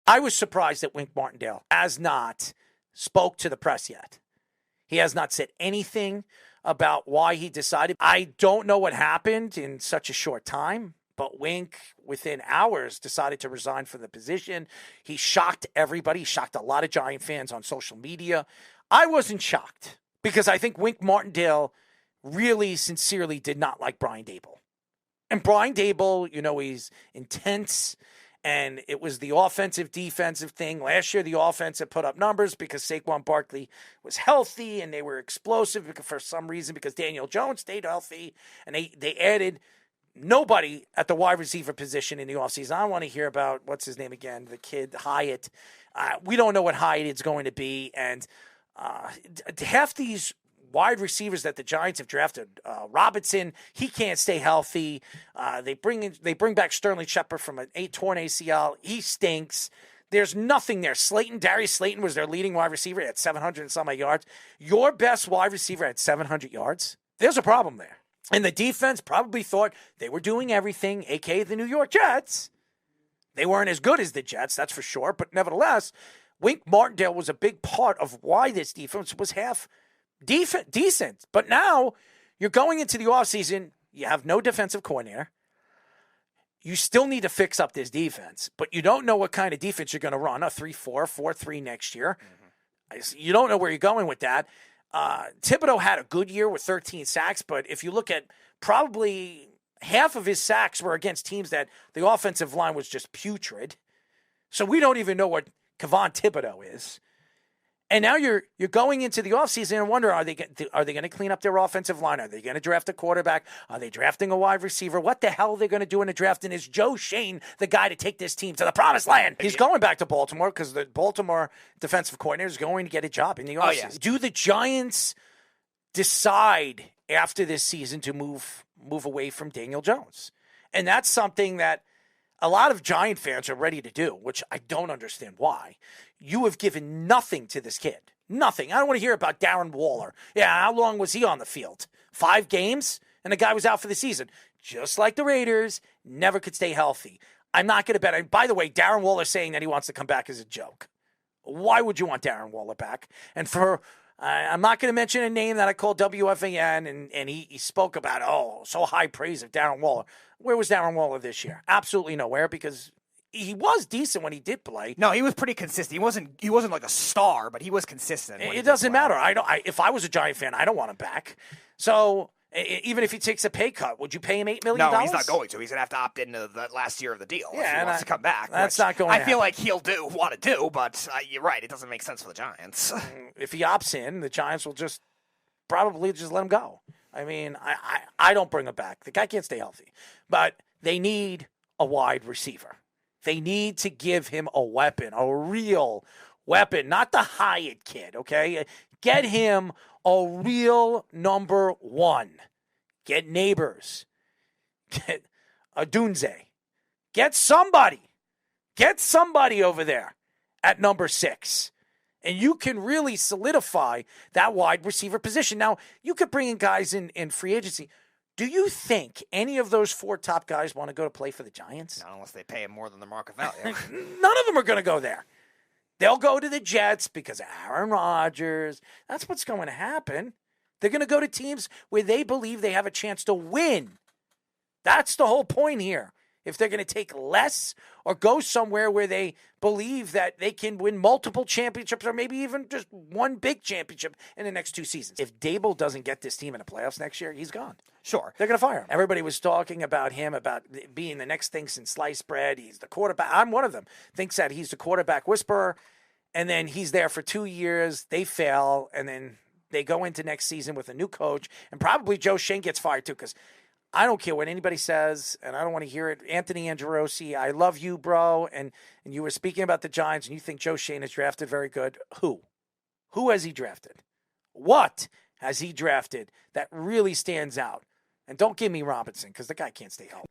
I was surprised that Wink Martindale has not spoke to the press yet. He has not said anything about why he decided. I don't know what happened in such a short time, but Wink, within hours, decided to resign from the position. He shocked everybody. He shocked a lot of Giant fans on social media. I wasn't shocked because I think Wink Martindale really sincerely did not like Brian Daboll. And Brian Daboll, you know, he's intense, and it was the offensive-defensive thing. Last year, the offense had put up numbers because Saquon Barkley was healthy, and they were explosive for some reason because Daniel Jones stayed healthy, and they added nobody at the wide receiver position in the offseason. I don't want to hear about, what's his name again, the kid, Hyatt. We don't know what Hyatt is going to be, and half these wide receivers that the Giants have drafted, Robinson, he can't stay healthy. They bring back Sterling Shepard from an torn ACL. He stinks. There's nothing there. Darius Slayton was their leading wide receiver at 700 and some odd yards. Your best wide receiver at 700 yards. There's a problem there. And the defense probably thought they were doing everything, a.k.a. the New York Jets. They weren't as good as the Jets, that's for sure. But nevertheless, Wink Martindale was a big part of why this defense was half decent. But now you're going into the offseason. You have no defensive coordinator. You still need to fix up this defense, but you don't know what kind of defense you're going to run, a 3-4, 4-3 next year. Mm-hmm. You don't know where you're going with that. Thibodeau had a good year with 13 sacks, but if you look at probably half of his sacks were against teams that the offensive line was just putrid. So we don't even know what Kevon Thibodeau is. And now you're going into the offseason and wonder, are they going to clean up their offensive line? Are they going to draft a quarterback? Are they drafting a wide receiver? What the hell are they going to do in the draft? And is Joe Schoen the guy to take this team to the promised land? He's going back to Baltimore because the Baltimore defensive coordinator is going to get a job in the offseason. Yeah. Do the Giants decide after this season to move away from Daniel Jones? And that's something that a lot of Giant fans are ready to do, which I don't understand why. You have given nothing to this kid. Nothing. I don't want to hear about Darren Waller. Yeah, how long was he on the field? 5 games? And the guy was out for the season. Just like the Raiders, never could stay healthy. I'm not going to bet. And by the way, Darren Waller saying that he wants to come back is a joke. Why would you want Darren Waller back? And I'm not going to mention a name that I call WFAN, and he spoke about, so high praise of Darren Waller. Where was Darren Waller this year? Absolutely nowhere, because he was decent when he did play. No, he was pretty consistent. He wasn't like a star, but he was consistent. It doesn't matter. If I was a Giant fan, I don't want him back. So even if he takes a pay cut, would you pay him $8 million? No, he's not going to. He's going to have to opt into the last year of the deal if he wants to come back. That's not going to happen. I feel like he'll want to do, but you're right. It doesn't make sense for the Giants. If he opts in, the Giants will probably just let him go. I mean, I don't bring him back. The guy can't stay healthy. But they need a wide receiver. They need to give him a weapon, a real weapon, not the Hyatt kid, okay? Get him a real number one. Get Neighbors. Get Adunze. Get somebody. Get somebody over there at number 6. And you can really solidify that wide receiver position. Now, you could bring in guys in free agency. Do you think any of those 4 top guys want to go to play for the Giants? Not unless they pay him more than the market value. None of them are going to go there. They'll go to the Jets because of Aaron Rodgers. That's what's going to happen. They're going to go to teams where they believe they have a chance to win. That's the whole point here. If they're going to take less or go somewhere where they believe that they can win multiple championships or maybe even just one big championship in the next 2 seasons. If Daboll doesn't get this team in the playoffs next year, he's gone. Sure. They're going to fire him. Everybody was talking about him, about being the next thing since sliced bread. He's the quarterback. I'm one of them. Thinks that he's the quarterback whisperer, and then he's there for 2 years. They fail, and then they go into next season with a new coach, and probably Joe Schoen gets fired too, because I don't care what anybody says, and I don't want to hear it. Anthony Angerosi, I love you, bro. And you were speaking about the Giants, and you think Joe Schoen is drafted very good. Who? Who has he drafted? What has he drafted that really stands out? And don't give me Robinson, because the guy can't stay healthy.